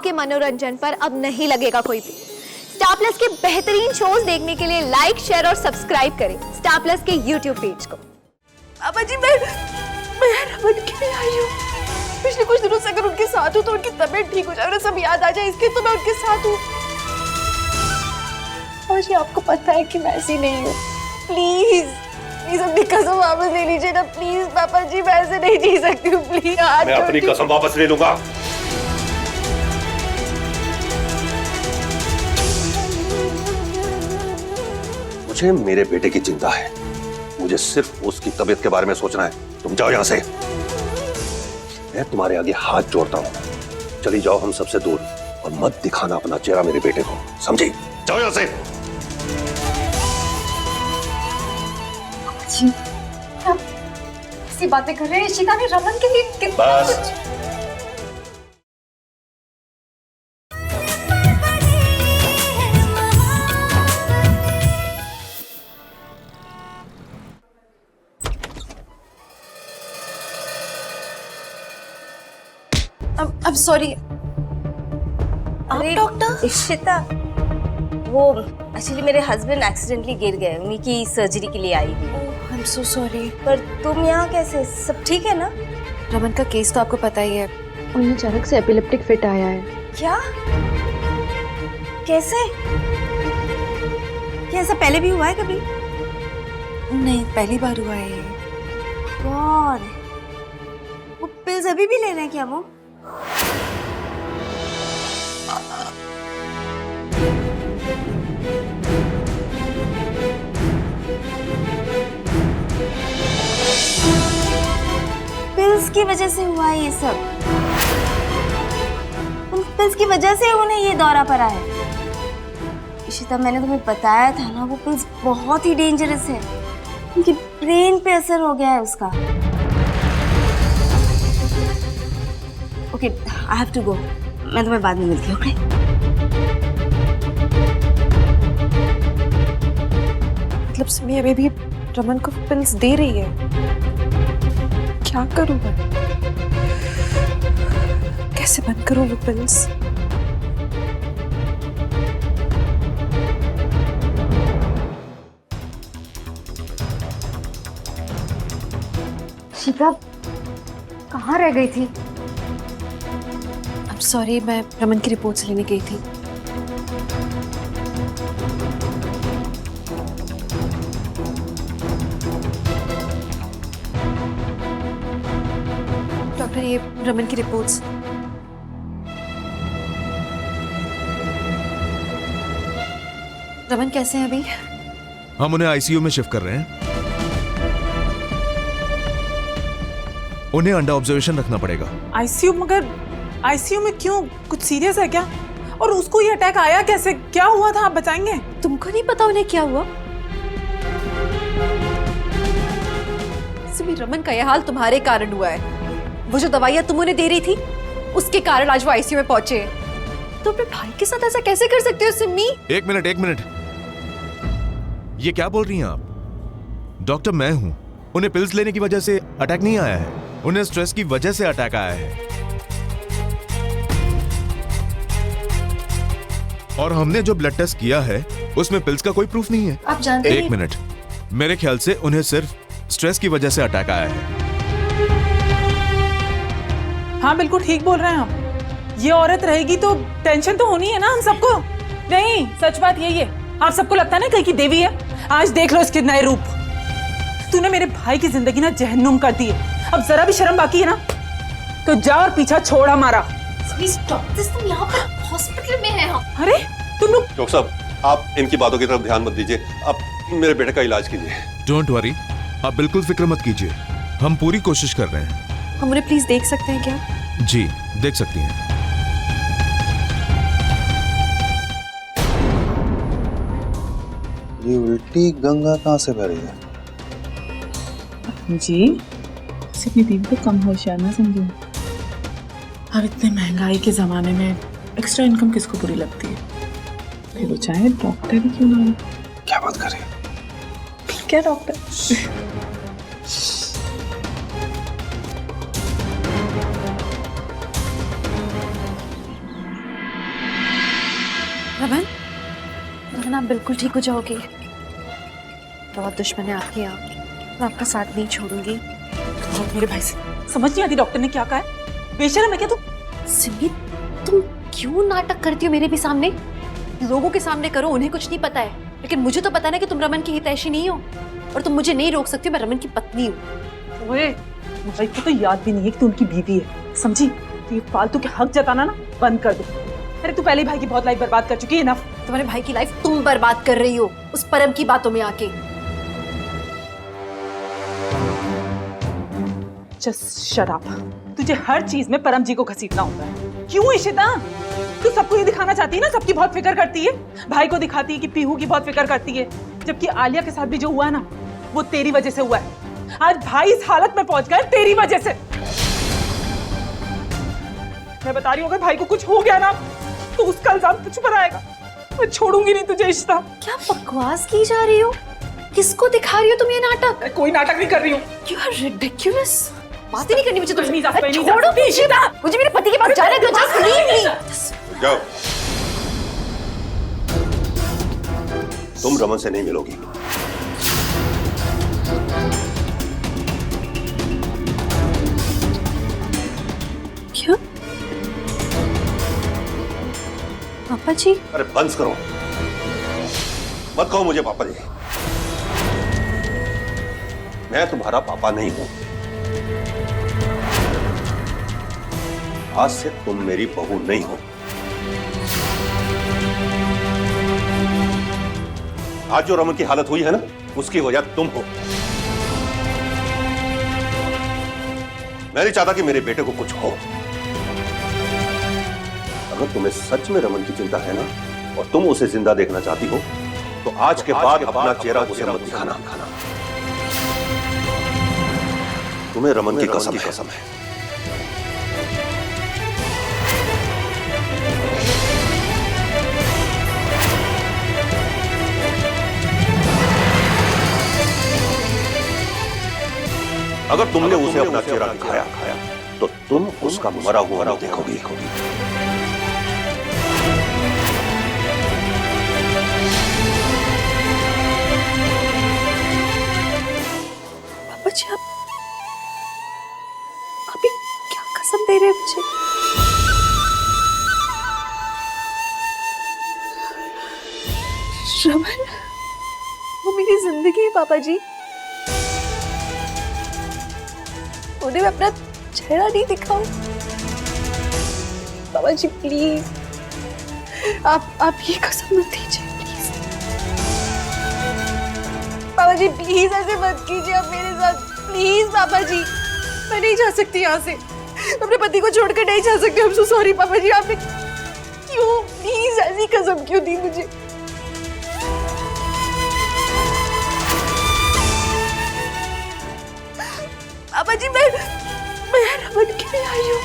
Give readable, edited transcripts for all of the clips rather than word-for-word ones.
आपके मनोरंजन पर अब नहीं लगेगा कोई भी। स्टार प्लस के बेहतरीन शोज देखने के लिए लाइक, शेयर और सब्सक्राइब करें स्टार प्लस के यूट्यूब पेज को। पापा जी मैं रमन के लिए आई हूँ। पिछले कुछ दिनों से अगर उनके साथ हूँ तो उनकी तबीयत ठीक हो जाए, सब याद आ जाए, इसके तो मैं उनके साथ हूँ। पापा जी आपको पता है कि मैं ऐसी नहीं हूँ। प्लीज प्लीज अपनी कसम वापस ले लीजिए ना प्लीज। पापा जी मैं ऐसे नहीं जी सकती हूँ, प्लीज। मैं अपनी कसम वापस ले लूंगा। मुझे मेरे बेटे की चिंता है, मुझे सिर्फ उसकी तबीयत के बारे में सोचना है। तुम जाओ यहां से, मैं तुम्हारे आगे हाथ जोड़ता हूं। चली जाओ हम सबसे दूर और मत दिखाना अपना चेहरा मेरे बेटे को, समझी? जाओ यहां से। आप ऐसी बातें कर रहे हैं? इशिता ने रमन के लिए कितना बस। I'm sorry। अरे डॉक्टर? इशिता, वो एक्चुअली मेरे हस्बैंड एक्सीडेंटली गिर गए, उन्हीं की सर्जरी के लिए आई हूँ। I'm so sorry। पर तुम यहाँ कैसे? सब ठीक है ना? रमन का केस तो आपको पता ही है, उन्हें अचानक से एपिलेप्टिक फिट आया है। क्या? कैसे? क्या ऐसा पहले भी हुआ है कभी? नहीं पहली बार हुआ है ये। गॉड, वो पिल्स अभी भी ले रहे हैं क्या वो? पिल्स की वजह से हुआ है ये सब। उन पिल्स की वजह से उन्हें ये दौरा पड़ा है। इशिता, मैंने तुम्हें बताया था ना, वो पिल्स बहुत ही डेंजरस है। उनकी ब्रेन पे असर हो गया है उसका। Okay, I have to go. मैं तुम्हें बाद में मिलती हूँ। ओके? मतलब सिमी अभी भी रमन को पिल्स दे रही है। क्या करूं मैं? कैसे बंद करूं वो पिल्स? शिखा कहाँ रह गई थी? I'm sorry, मैं रमन की रिपोर्ट्स लेने गई थी। डॉक्टर, ये रमन की रिपोर्ट्स। रमन कैसे हैं अभी? हम उन्हें आईसीयू में शिफ्ट कर रहे हैं। उन्हें अंडर ऑब्जर्वेशन रखना पड़ेगा। आईसीयू? मगर आईसीयू में क्यों? कुछ सीरियस है क्या? और उसको ये अटैक आया कैसे? क्या हुआ था, आप बताएंगे? तुमको नहीं पता उन्हें क्या हुआ? सिमी, रमन का यह हाल तुम्हारे कारण हुआ है। वो जो दवाइयां तुम उन्हें दे रही थी, उसके कारण आज वो आईसीयू में पहुंचे। तो अपने भाई के साथ ऐसा कैसे कर सकते हो सिमी? एक मिनट। ये क्या बोल रही हैं आप? डॉक्टर मैं हूं। उन्हें पिल्स लेने की वजह से अटैक नहीं आया है, उन्हें स्ट्रेस की वजह से अटैक आया है। और हमने जो ब्लड टेस्ट किया है उसमें पिल्स का कोई प्रूफ नहीं है। आप जानते एक मिनट, मेरे ख्याल से उन्हें सिर्फ स्ट्रेस की वजह से अटैक आया है। हाँ बिल्कुल ठीक बोल रहे हैं आप। ये औरत रहेगी तो टेंशन तो होनी है ना हम सबको। नहीं, सच बात यही है। आप सबको लगता है ना कहीं की देवी है। आज देख लो इसके नए रूप। तूने मेरे भाई की जिंदगी ना जहन्नुम कर दी है। अब जरा भी शर्म बाकी है ना तो जा और पीछा छोड़ हमारा। तुम यहाँ पर हॉस्पिटल में हैं हम। अरे तुम लोग। डॉक्टर साहब, आप इनकी बातों की तरफ ध्यान मत दीजिए, आप मेरे बेटे का इलाज कीजिए। डोंट वरी, आप बिल्कुल फिक्र मत कीजिए, हम पूरी कोशिश कर रहे हैं। हम उन्हें प्लीज देख सकते हैं क्या? जी देख सकती हैं। ये उल्टी गंगा कहाँ से बह रही है? जी सिर्फ दीदी तो कम होशियार ना समझो। अब इतने महंगाई के जमाने में एक्स्ट्रा इनकम किसको बुरी लगती है? फिर वो चाहे डॉक्टर ही क्यों ना हो। क्या बात कर रही है? क्या डॉक्टर? रमन, रमन आप बिल्कुल ठीक हो जाओगे। बहुत दुश्मन है आपके यहाँ, मैं आपका साथ नहीं छोड़ूंगी। और मेरे भाई से समझ नहीं आती डॉक्टर ने क्या कहा है। बेशर्म है क्या तू? सिमी, तुम क्यों नाटक करती हो मेरे भी सामने? लोगों के सामने करो, उन्हें कुछ नहीं पता है, लेकिन मुझे तो पता है ना कि तुम रमन की हितैषी नहीं हो, और तुम मुझे नहीं रोक सकती हो, मैं रमन की पत्नी हूँ। ओए, भाई को तो याद भी नहीं है कि तू उनकी बीवी है, समझी? तो ये फालतू के हक जताना ना बंद कर दो। अरे तू पहले भाई की बहुत लाइफ बर्बाद कर चुकी है ना। तुम्हारे भाई की लाइफ तुम बर्बाद कर रही हो उस परम की बातों में आके। Just shut up. तुझे हर चीज में परम जी को घसीटना होता है। क्यों इशिता? तू सबको ये दिखाना चाहती है ना सबकी बहुत फिक्र करती है। भाई को दिखाती है कि पीहू की बहुत फिक्र करती है, जबकि आलिया के साथ भी जो हुआ है ना वो तेरी वजह से हुआ है। आज भाई इस हालत में पहुंच गए तेरी वजह से। मैं बता रही हूँ, अगर भाई को कुछ हो गया ना तो उसका इल्जाम तुझ पर आएगा। मैं छोड़ूंगी नहीं तुझे इशिता। क्या बकवास की जा रही हो? किसको दिखा रही हो तुम ये नाटक? मैं कोई नाटक नहीं कर रही हूँ। You are ridiculous। बात ही नहीं करनी मुझे तुमसे। नहीं जा सकती, छोड़ो इशिता, मुझे मेरे पति के पास जाने दो। Just leave me। जाओ, तुम रमन से नहीं मिलोगी। क्या? पापा जी? अरे बंद करो, मत कहो मुझे पापा जी। मैं तुम्हारा पापा नहीं हूं। आज से तुम मेरी बहू नहीं हो। आज जो रमन की हालत हुई है ना, उसकी वजह तुम हो। मैं नहीं चाहता कि मेरे बेटे को कुछ हो। अगर तुम्हें सच में रमन की चिंता है ना, और तुम उसे जिंदा देखना चाहती हो, तो आज के बाद अपना चेहरा उसे मत दिखाना। तुम्हें रमन की कसम है। अगर तुमने उसे अपना चेहरा दिखाया तो तुम उसका मरा हुआ देखोगी। पापा जी, आप ये क्या कसम दे रहे हैं मुझे? रमन, वो मेरी जिंदगी है पापा जी। उन्हें मैं अपना चेहरा नहीं दिखाऊं? पापा जी प्लीज, आप ये कसम मत दीजिए प्लीज। पापा जी प्लीज ऐसे मत कीजिए आप मेरे साथ, प्लीज पापा जी। मैं नहीं जा सकती यहाँ से, अपने पति को छोड़कर नहीं जा सकती। आई एम सो सॉरी पापा जी। आपने क्यों प्लीज ऐसी कसम क्यों दी मुझे? पापा जी, मैं रमन के लिए आई हूँ।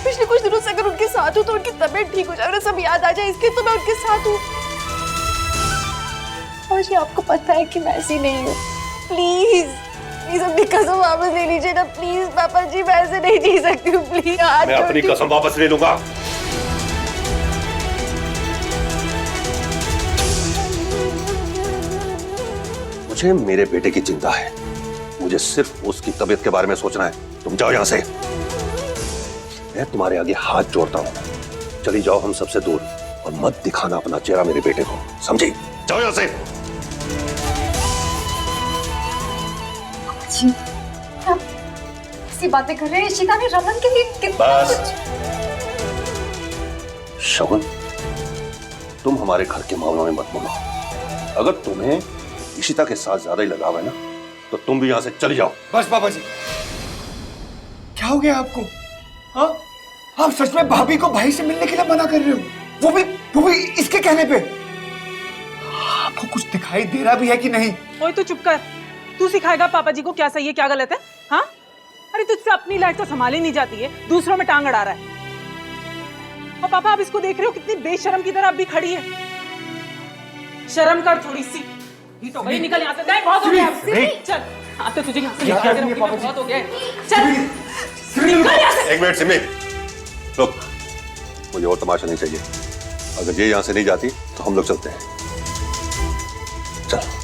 पिछले कुछ दिनों से अगर उनके साथ हूँ तो उनकी तबीयत ठीक हो जाए, उन्हें सब याद आ जाए, इसके तो मैं उनके साथ हूँ। पापा जी, आपको पता है कि मैं ऐसी नहीं हूँ। प्लीज प्लीज अपनी कसम वापस ले लीजिए ना प्लीज। पापा जी, मैं ऐसे नहीं जी सकती हूँ, प्लीज। मैं अपनी कसम वापस ले लूंगा। मुझे मेरे बेटे की चिंता है। मुझे सिर्फ उसकी तबीयत के बारे में सोचना है। तुम जाओ यहां से। मैं तुम्हारे आगे हाथ जोड़ता हूं। चली जाओ हम सबसे दूर, और मत दिखाना अपना चेहरा मेरे बेटे को, समझी? जाओ यहां से। जी, आप ऐसी बातें कर रहे हैं। इशिता ने रमन के लिए कितना बस शगुन, तुम हमारे घर के मामलों में मत बोलो। अगर तुम्हें इशिता के साथ ज्यादा ही लगाव है ना, तो तुम भी यहां से चली जाओ। बस पापा जी, क्या हो गया आपको? हाँ, आप सच में भाभी को भाई से मिलने के लिए मना कर रहे हो? वो भी इसके कहने पे? आपको कुछ दिखाई दे रहा भी है कि नहीं? ओए तू चुप कर। तू सिखाएगा पापा जी को क्या सही है क्या गलत है? हाँ, अरे तुझसे अपनी लाइफ तो संभाली नहीं जाती है, दूसरों में टांग अड़ा रहा है। और पापा आप इसको देख रहे हो कितनी बेशर्म की तरह अब भी खड़ी है। शर्म कर थोड़ी सी। तो गई, निकल यहाँ से। नहीं, बहुत हो गया। चल, हाँ तो तुझे यहाँ से निकाल के रखूंगी, बहुत हो गया। चल, निकल यहाँ से। एक मिनट सिमी, रुक। मुझे और तमाशा नहीं चाहिए। अगर ये यहां से नहीं जाती तो हम लोग चलते हैं। चलो।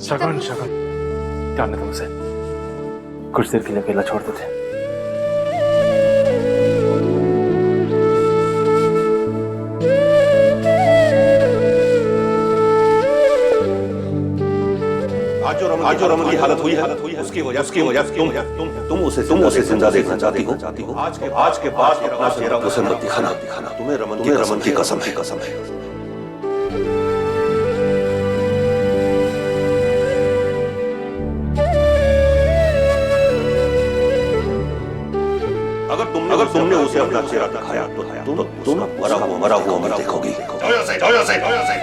शगन शगन जाने दो उसे, कुछ देर के लिए अकेला छोड़ देते। आज जो रमन की हालत हुई है उसकी वजह तुम उसे जिंदा देखना चाहती हो। आज के बाद अपना चेहरा उसे मत दिखाना। तुम्हें रमन की कसम है। अगर तुमने उसे अपना चेहरा दिखाया तो तुम मरा हुआ देखोगी। जाओ यहाँ से।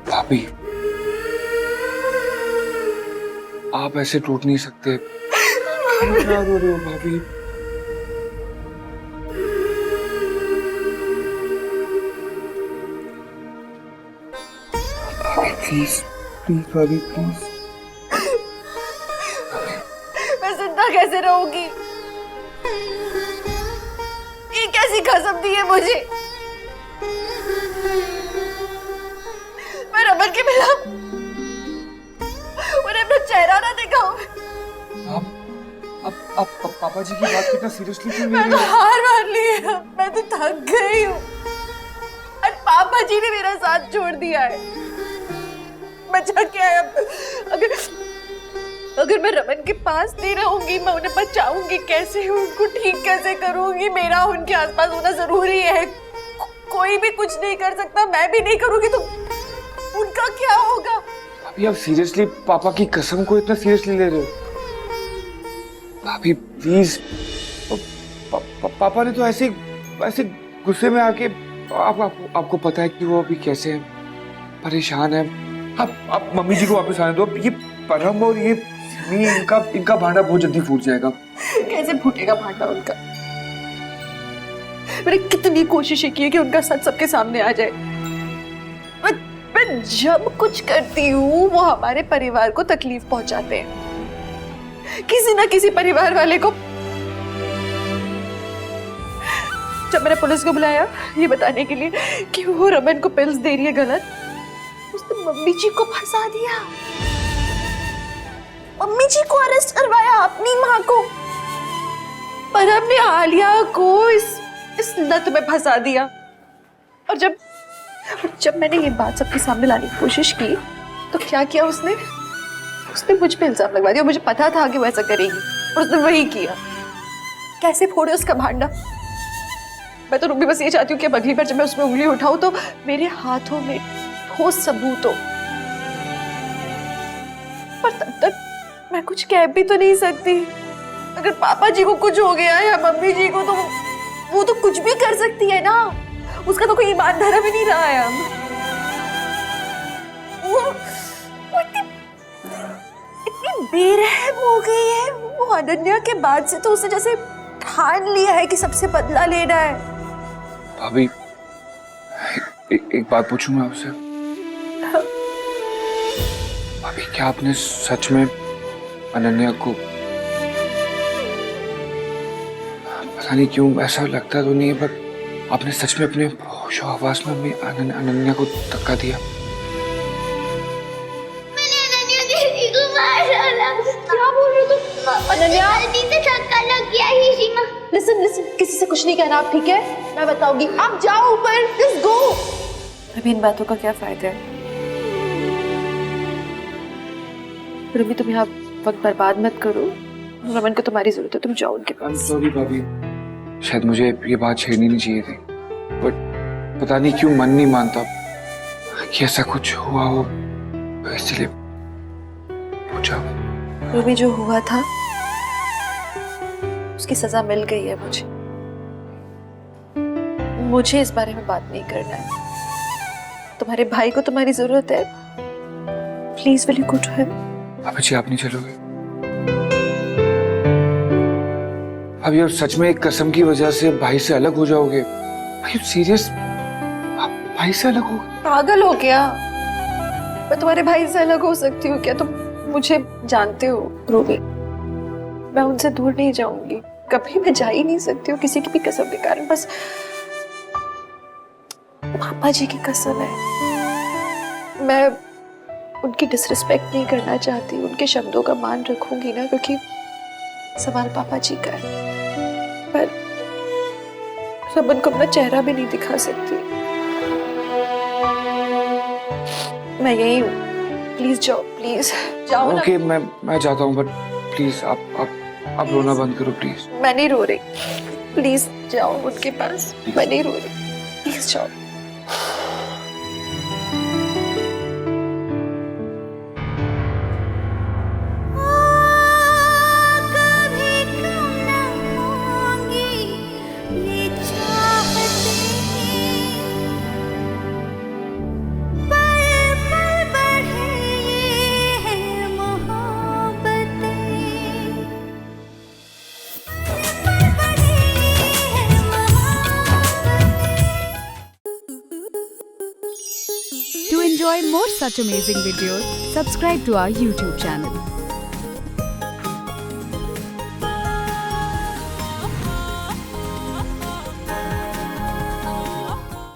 भाभी, आप ऐसे टूट नहीं सकते। क्या रो रहे हो भाभी? प्लीज भाभी प्लीज। मैं जिंदा कैसे रहूंगी? ये कैसी कसम दी है मुझे? मैं रमन के बिना उन्हें अपना चेहरा ना दिखाऊं। आप पापा जी की बात कितना सीरियसली क्यों ले मैं रहे तो हो? हार मान ली है, मैं तो थक गई हूँ। और पापा जी ने मेरा साथ छोड़ दिया है। बचा क्या है अब? अगर मैं रमन के पास नहीं रहूंगी, मैं उन्हें बचाऊंगी कैसे? उनको ठीक कैसे करूंगी? मेरा उनके आसपास होना जरूरी है। कोई भी कुछ नहीं कर सकता, मैं भी नहीं करूंगी तो उनका क्या होगा? अभी आप सीरियसली पापा की कसम को इतना सीरियसली ले रहे हो? भाभी प्लीज। पापा ने तो ऐसे गुस्से में आके आपको पता है कि वो अभी कैसे है, परेशान है। आप मम्मी जी को वापस आने दो। ये परम और ये इनका भांडा बहुत जल्दी फूट जाएगा। कैसे फूटेगा भांडा उनका? मैंने कितनी कोशिशें की है कि उनका सच सबके सामने आ जाए। मैं जब कुछ करती हूँ वो हमारे परिवार को तकलीफ पहुंचाते हैं। किसी ना किसी परिवार वाले को। जब मैंने पुलिस को बुलाया ये बताने के लिए कि वो रमन को पिल्स दे रही है गलत, उसने मम्मी जी को फंसा दिया। मम्मी जी को अरेस्ट करवाया, अपनी माँ को। पर हमने आलिया को इस लत में फंसा दिया। और जब मैंने ये बात सबके सामने लाने की कोशिश की तो क्या किया उसने मुझ पे इल्जाम लगवा दिया। मुझे पता था कि वो ऐसा करेगी और उसने वही किया। कैसे फोड़े उसका भांडा? मैं तो रूबी बस ये चाहती हूँ कि अगली बार जब मैं उसमें उंगली उठाऊं तो मेरे हाथों में ठोस सबूत हो। पर तब तक मैं कुछ कह भी तो नहीं सकती। अगर पापा जी को कुछ हो गया या मम्मी जी को तो वो तो कुछ भी कर सकती है ना। उसका तो कोई ईमान धर्म ही नहीं रहा है। वो इतनी बेरहम हो गई है। वो अनन्या के बाद से तो उसने जैसे ठान लिया है कि सबसे बदला लेना है। भाभी एक बात पूछूं मैं आपसे? भाभी क्या आपने सच में अनन्या को, पता नहीं क्यों ऐसा लगता तो नहीं है, पर आपने सच में अपने होश और आवाज में हमें अनन्या को धक्का दिया? मैंने अनन्या दीदी को मार डाला। क्या बोल रहे हो तुम? अनन्या गलती से धक्का लग गया ही सीमा। लिसन, किसी से कुछ नहीं कहना आप, ठीक है? मैं बताऊंगी। आप जाओ ऊपर, लेट्स गो। अभी इन बातों का क्या फायदा है? रवि तुम यहाँ वक्त बर्बाद मत करो। रमन को तुम्हारी जरूरत है, तुम जाओ उनके आई एम पास। सॉरी भाभी, शायद मुझे ये बात छेड़नी नहीं चाहिए थी, बट पता नहीं क्यों मन नहीं मानता कि ऐसा कुछ हुआ हो, इसलिए पूछा। रूबी, जो हुआ था उसकी सजा मिल गई है मुझे। मुझे इस बारे में बात नहीं करना है। तुम्हारे भाई को तुम्हारी जरूरत है, please will you go to him? भाभी जी, आप नहीं चलोगे? अब यार सच में एक कसम की वजह से भाई से अलग हो जाओगे? भाई सीरियस, आप भाई से अलग हो? पागल हो क्या? मैं तुम्हारे भाई से अलग हो सकती हूँ क्या? तुम मुझे जानते हो रूबी, मैं उनसे दूर नहीं जाऊंगी, कभी मैं जा ही नहीं सकती हूँ किसी की भी कसम के कारण। बस पापा जी की कसम है, मैं उनकी डिसरिस्पेक्ट नहीं करना चाहती, उनके शब्दों का मान रखूंगी ना, क्योंकि सवाल पापा जी का है। पर रमन को अपना चेहरा भी नहीं दिखा सकती। मैं यही हूँ, प्लीज जाओ, प्लीज जाओ ना। ओके, मैं जाता हूँ, बट प्लीज आप रोना बंद करो प्लीज। मैं नहीं रो रही, प्लीज जाओ उनके पास। मैं नहीं रो रही, प्लीज जाओ। To enjoy more such amazing videos, subscribe to our YouTube channel.